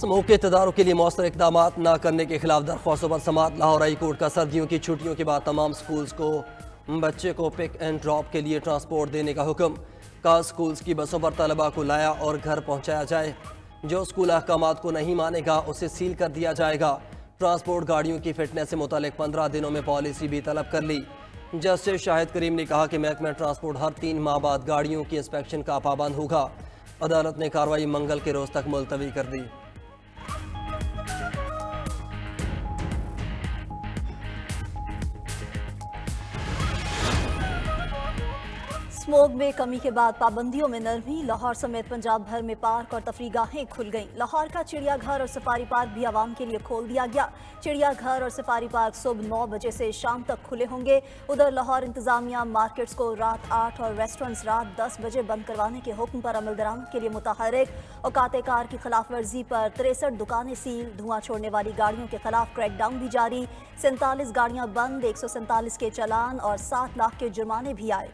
Smoke के तदारुक के लिए मौसर इकदाम न करने के खिलाफ दरख्वास्तों पर समात। लाहौर हाई कोर्ट का सर्दियों की छुट्टियों के बाद तमाम स्कूल्स को बच्चे को पिक एंड ड्रॉप के लिए ट्रांसपोर्ट देने का हुक्म। कहा स्कूल्स की बसों पर तलबा को लाया और घर पहुंचाया जाए। जो स्कूल अहकामात को नहीं मानेगा उसे सील कर दिया जाएगा। ट्रांसपोर्ट गाड़ियों की फिटनेस से मुतालिक 15 दिनों में पॉलिसी भी तलब कर ली। जस्टिस शाहिद करीम ने कहा कि महकमा ट्रांसपोर्ट हर 3 माह बाद गाड़ियों की इंस्पेक्शन का पाबंद होगा। अदालत ने कार्रवाई मंगल के रोज तक मुलतवी कर दी। स्मोक में कमी के बाद पाबंदियों में नरमी। लाहौर समेत पंजाब भर में पार्क और तफरीगाहें खुल गईं। लाहौर का चिड़ियाघर और सफारी पार्क भी आवाम के लिए खोल दिया गया। चिड़ियाघर और सफारी पार्क सुबह 9 बजे से शाम तक खुले होंगे। उधर लाहौर इंतजामिया मार्केट्स को रात 8 और रेस्टोरेंट्स रात 10 बजे बंद करवाने के हुक्म पर अमल दरामद के लिए मुतहरिक। औकात कार की खिलाफ वर्जी पर 63 दुकानें सील। धुआं छोड़ने वाली गाड़ियों के खिलाफ क्रैकडाउन भी जारी। 47 गाड़ियां बंद, 147 के चालान और 7 लाख के जुर्माने भी आए।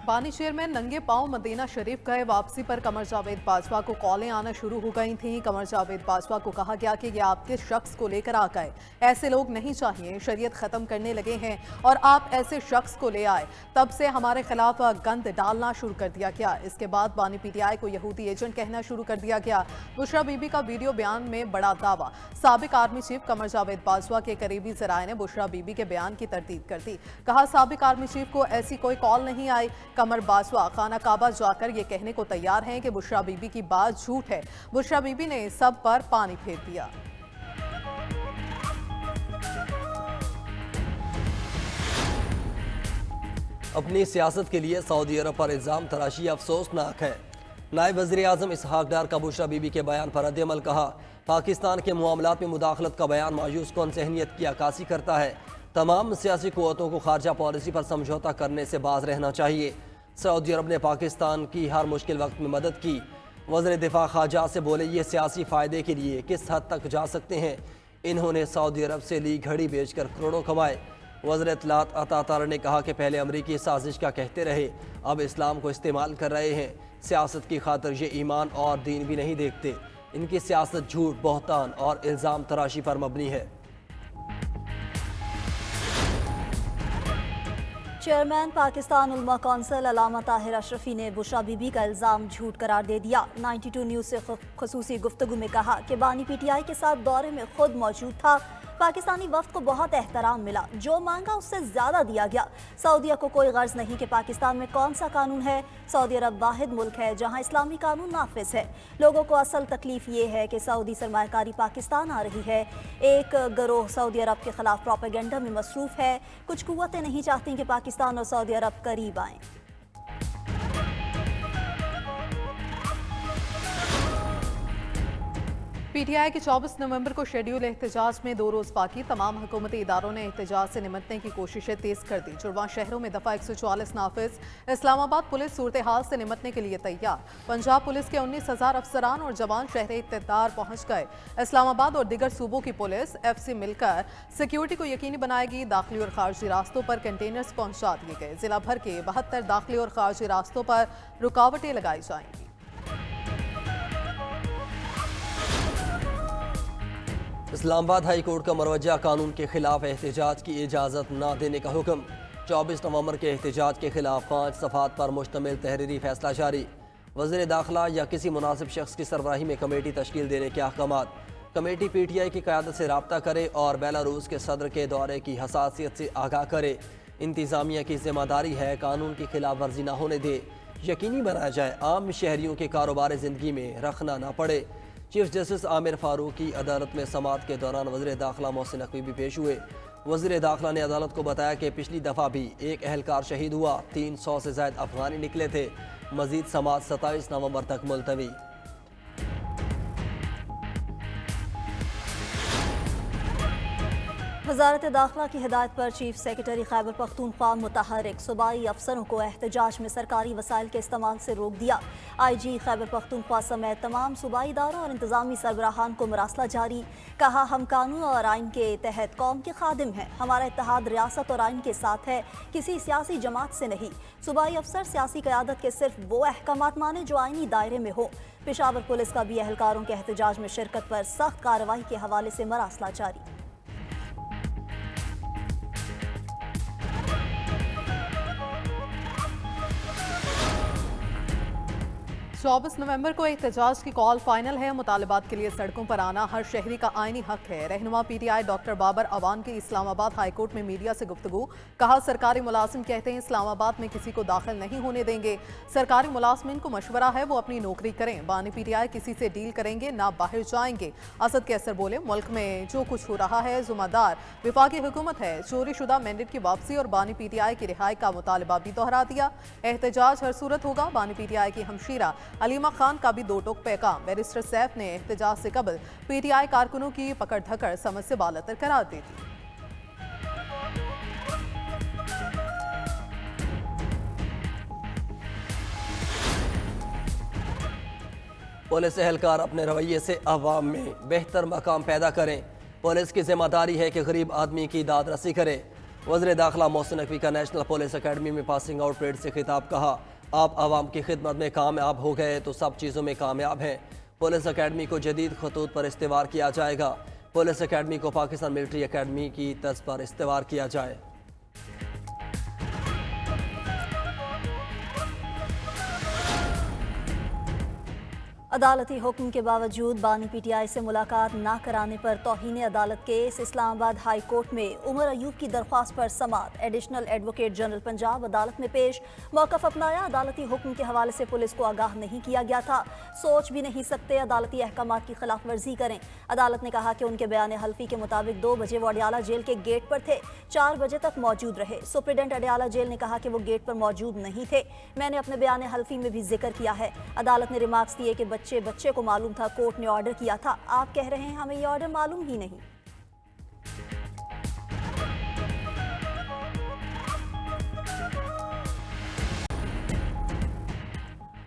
बानी चेयरमैन नंगे पांव मदीना शरीफ गए। वापसी पर कमर जावेद बाजवा को कॉलें आना शुरू हो गई थीं। कमर जावेद बाजवा को कहा गया कि ये आपके शख्स को लेकर आ गए, ऐसे लोग नहीं चाहिए, शरीयत ख़त्म करने लगे हैं और आप ऐसे शख्स को ले आए। तब से हमारे खिलाफ गंद डालना शुरू कर दिया गया। इसके बाद बानी PTI को यहूदी एजेंट कहना शुरू कर दिया गया। बुशरा बीबी का वीडियो बयान में बड़ा दावा। साबिक आर्मी चीफ कमर जावेद बाजवा के करीबी ज़राए ने बुशरा बीबी के बयान की तरदीद कर दी। कहा साबिक आर्मी चीफ को ऐसी कोई कॉल नहीं आई। कमर बाजवा खाना काबा जाकर ये कहने को तैयार हैं कि बुशरा बीबी की बात झूठ है। बुशरा बीबी ने सब पर पानी फेर दिया। अपनी सियासत के लिए सऊदी अरब पर इल्ज़ाम तराशी अफसोसनाक है। नायब वज़ीर आज़म इसहाक डार का बुशरा बीबी के बयान पर रद्द-ए-अमल। कहा पाकिस्तान के मामलात में मुदाखलत का बयान मायूस कौन सहनियत की अक्कासी करता है। तमाम सियासी क़ुव्वतों को खारजा पॉलिसी पर समझौता करने से बाज रहना चाहिए। सऊदी अरब ने पाकिस्तान की हर मुश्किल वक्त में मदद की। वज़ीर दिफा खारजा से बोले ये सियासी फ़ायदे के लिए किस हद तक जा सकते हैं। इन्होंने सऊदी अरब से ली घड़ी बेचकर करोड़ों कमाए। वज़ीर इत्तलात अता तारा ने कहा कि पहले अमरीकी साजिश का कहते रहे, अब इस्लाम को इस्तेमाल कर रहे हैं। सियासत की खातिर ये ईमान और दीन भी नहीं देखते। इनकी सियासत झूठ, बहतान और इल्ज़ाम तराशी पर मबनी है। चेयरमैन पाकिस्तान उलमा कौंसिल अल्लामा ताहिर अशरफी ने बुशरा बीबी का इल्ज़ाम झूठ करार दे दिया। 92 न्यूज़ से ख़ुसूसी गुफ्तगू में कहा कि बानी PTI के साथ दौरे में खुद मौजूद था। पाकिस्तानी वफ्द को बहुत एहतराम मिला, जो मांगा उससे ज़्यादा दिया गया। सऊदीया को कोई गर्ज नहीं कि पाकिस्तान में कौन सा कानून है। सऊदी अरब वाहिद मुल्क है जहाँ इस्लामी कानून नाफिज है। लोगों को असल तकलीफ ये है कि सऊदी सरमायाकारी पाकिस्तान आ रही है। एक गिरोह सऊदी अरब के खिलाफ प्रोपेगेंडा में मसरूफ़ है। कुछ कुव्वतें नहीं चाहती कि पाकिस्तान और सऊदी अरब करीब आएँ। PTI की 24 नवंबर को शेड्यूल एहतजाज में 2 रोज़ बाकी। तमाम हुकूमती इदारों ने एहतजाज से निमटने की कोशिशें तेज कर दी। जुड़वां शहरों में दफ़ा 144 नाफिज। इस्लामाबाद पुलिस सूरत हाल से निमटने के लिए तैयार। पंजाब पुलिस के 19,000 अफसरान और जवान शहर इक़्तिदार पहुँच गए। इस्लामाबाद और दीगर सूबों की पुलिस FC मिलकर सिक्योरिटी को यकीनी बनाएगी। दाखिली और खारजी रास्तों पर कंटेनर्स पहुँचा दिए गए। जिला भर के 72 दाखिली और खारजी रास्तों पर रुकावटें लगाई जाएंगी। इस्लामाबाद हाई कोर्ट का मरवजा कानून के खिलाफ एहतजाज की इजाज़त न देने का हुक्म। 24 नवंबर के एहतजाज के खिलाफ 5 सफ़ात पर मुश्तमिल तहरीरी फैसला जारी। वज़ीर दाखिला या किसी मुनासिब शख्स की सरबराही में कमेटी तश्कील देने के अहकामात। कमेटी PTI की क़यादत से रब्ता करे और बेलारूस के सदर के दौरे की हसासियत से आगाह करे। इंतज़ामिया की जिम्मेदारी है कानून की खिलाफ वर्जी न होने दे। यकीनी बनाया जाए आम शहरियों के कारोबार ज़िंदगी में रखना ना पड़े। चीफ जस्टिस आमिर फारूक की अदालत में समात के दौरान वज़ीर दाखिला मोहसिन नकवी भी पेश हुए। वज़ीर दाखिला ने अदालत को बताया कि पिछली दफ़ा भी एक अहलकार शहीद हुआ, 300 से ज़ायद अफगानी निकले थे। मज़ीद समात 27 नवंबर तक मुलतवी। वजारत दाखिला की हिदायत पर चीफ सेक्रेटरी खैबर पख्तूनख्वा मुतहर्रिक सूबाई अफसरों को एहतजाज में सरकारी वसाइल के इस्तेमाल से रोक दिया। IG खैबर पख्तूनख्वा समेत तमाम सूबाई इदारों और इंतजामी सरबराहान को मरासला जारी। कहा, हम कानून और आइन के तहत कौम के खादिम हैं। हमारा इत्तेहाद रियासत और आइन के साथ है, किसी सियासी जमात से नहीं। सूबाई अफसर सियासी क़यादत के सिर्फ वो अहकामात माने जो आइनी दायरे में हो। पेशावर पुलिस का भी एहलकारों के एहतजाज में शिरकत पर सख्त कार्रवाई के हवाले से मरासला जारी। 24 नवंबर को एहतजाज की कॉल फाइनल है। मुतालबात के लिए सड़कों पर आना हर शहरी का आईनी हक है। रहनुमा PTI डॉक्टर बाबर अवान की इस्लामाबाद हाईकोर्ट में मीडिया से गुफ्तगू। कहा, सरकारी मुलाजिम कहते हैं इस्लामाबाद में किसी को दाखिल नहीं होने देंगे। सरकारी मुलाजमिन को मशवरा है वो अपनी नौकरी करें। बानी PTI किसी से डील करेंगे ना बाहर जाएंगे। असद कैसर बोले, मुल्क में जो कुछ हो रहा है जुम्मेदार विफाकी हुकूमत है। चोरी शुदा मैंडेट की वापसी और बानी PTI की रिहाई का मुतालबा भी दोहरा दिया। एहतजाज हर सूरत होगा। बानी PTI की हमशीरा अलीमा खान का भी दो टोक पैगाम। बैरिस्टर सैफ ने एहतजाज से कबल PTI कारकुनों की पकड़ धकड़ समझ से बालतर करार दी थी। पुलिस एहलकार अपने रवैये से अवाम में बेहतर मकाम पैदा करें। पुलिस की जिम्मेदारी है कि गरीब आदमी की दाद रसी करे। वज़ीर दाखिला मोहसिन नकवी का नेशनल पुलिस अकेडमी में पासिंग आउट परेड से खिताब। कहा, आप आवाम की खिदमत में कामयाब हो गए तो सब चीज़ों में कामयाब हैं। पुलिस अकेडमी को जदीद खतूत पर इस्तेवार किया जाएगा। पुलिस अकेडमी को पाकिस्तान मिलिट्री अकेडमी की तर्ज पर इस्तेवार किया जाए। अदालती हुक्म के बावजूद बानी PTI से मुलाकात न कराने पर तौहीन अदालत केस। इस्लामाबाद हाई कोर्ट में उमर अयूब की दरख्वास्त पर समाअत। एडिशनल एडवोकेट जनरल पंजाब अदालत में पेश। मौक़िफ़ अपनाया, अदालती हुक्म के हवाले से पुलिस को आगाह नहीं किया गया था। सोच भी नहीं सकते अदालती अहकामात की खिलाफ वर्जी करें। अदालत ने कहा कि उनके बयान हल्फी के मुताबिक 2 बजे वो अडियाला जेल के गेट पर थे, 4 बजे तक मौजूद रहे। सुप्रिटेंडेंट अडियाला जेल ने कहा कि वो गेट पर मौजूद नहीं थे। मैंने अपने बयान हल्फी में भी जिक्र किया है। अदालत ने रिमार्क्स दिए कि बच्चे को मालूम था, कोर्ट ने ऑर्डर किया था। आप कह रहे हैं हमें ये ऑर्डर मालूम ही नहीं।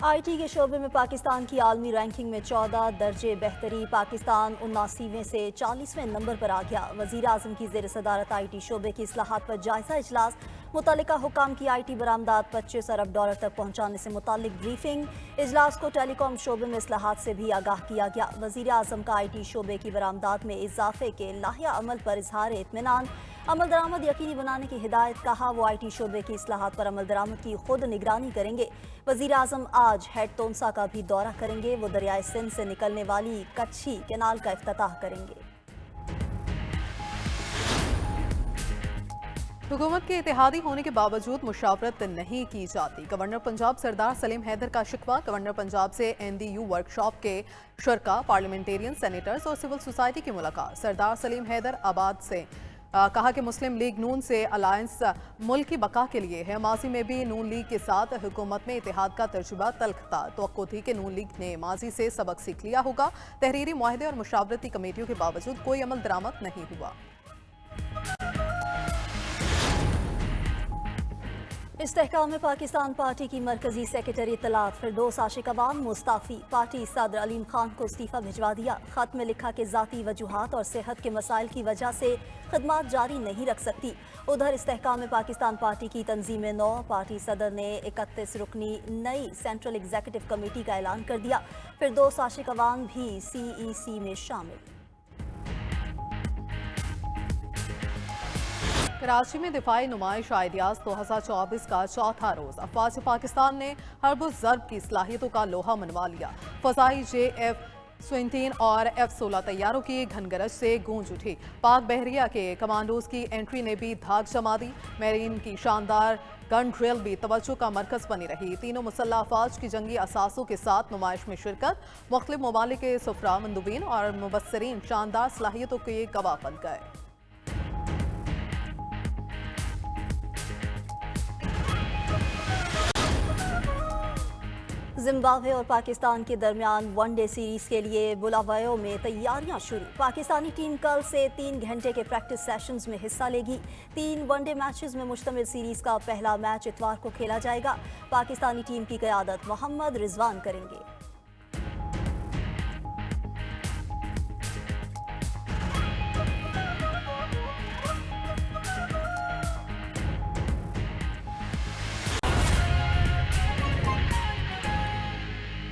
IT के शोबे में पाकिस्तान की आलमी रैंकिंग में 14 दर्जे बेहतरी। पाकिस्तान 79वें से 40वें नंबर पर आ गया। वज़ीर आज़म की ज़ेर सदारत IT शोबे की इस्लाहात पर जायजा इजलास। मुतल्लिका हुकाम की IT बरामदात $25 अरब तक पहुँचाने से मुताल्लिक ब्रीफिंग। इजलास को टेलीकॉम शोबे में इस्लाहात से भी आगाह किया गया। वज़ीर आज़म का IT शोबे की बरामदात में इजाफे के लाहिया अमल पर इजहार इत्मीनान। अमल दरामद यकीनी बनाने की हिदायत। कहा, वो IT शोबे की इस्लाहात पर अमल दरामद की खुद निगरानी करेंगे। वज़ीर आज़म आज हेड तोनसा का भी दौरा करेंगे। वो दरियाए सिंध से निकलने वाली कच्छी कैनाल का इफ्तिताह करेंगे। हुकूमत के इत्तेहादी होने के बावजूद मुशावरत नहीं की जाती। गवर्नर पंजाब सरदार सलीम हैदर का शिकवा। गवर्नर पंजाब से NDU वर्कशॉप के शुरका, पार्लियामेंटेरियन, सेनेटर्स और सिविल सोसाइटी की मुलाकात। सरदार सलीम हैदर आबाद से कहा कि मुस्लिम लीग नून से अलायंस मुल्क की बका के लिए है। माजी में भी नून लीग के साथ हुकूमत में इत्तेहाद का तजुर्बा तल्ख था। तवक्को थी कि नून लीग ने माजी से सबक सीख लिया होगा। तहरीरी मुआहदे और मुशावरती कमेटियों के बावजूद कोई अमल दरामद नहीं हुआ। इस्तेहकाम में पाकिस्तान पार्टी की मरकजी सेक्रेटरी इत्तलात फिरदौस आशिक अवान मुस्ताफ़ी। पार्टी सदर अलीम खान को इस्तीफ़ा भिजवा दिया। खत में लिखा कि ज़ाती वजूहात और सेहत के मसाइल की वजह से खदमात जारी नहीं रख सकती। उधर इस्तेहकाम में पाकिस्तान पार्टी की तंजीम नौ। पार्टी सदर ने 31 रुकनी नई सेंट्रल एग्जीक्यूटिव कमेटी का ऐलान कर दिया। फिरदौस आशिक अवान भी CEC में शामिल। कराची में दिफाई नुमाइश आइडियाज 2024 का चौथा रोज। अफवाज पाकिस्तान ने हर्ब ज़र्ब की सलाहियतों का लोहा मनवा लिया। फजाई JF-17 और F-16 तैयारों की घनगरज से गूंज उठी। पाक बहरिया के कमांडोज की एंट्री ने भी धाक जमा दी। मेरीन की शानदार गन ड्रिल भी तवज्जो का मरकज बनी रही। तीनों मुसल्लह अफवाज की जंगी असासों के साथ नुमाइश में शिरकत। मुख्तलिफ ममालिक के सुफरा, मंदूबीन और मुबस्सरीन शानदार सलाहियतों के गवाह बन गए। जिम्बाब्वे और पाकिस्तान के दरमियान वनडे सीरीज के लिए बुलावायो में तैयारियां शुरू। पाकिस्तानी टीम कल से 3 घंटे के प्रैक्टिस सेशंस में हिस्सा लेगी। 3 वनडे मैचेस में मुश्तमिल सीरीज का पहला मैच इतवार को खेला जाएगा। पाकिस्तानी टीम की क़यादत मोहम्मद रिजवान करेंगे।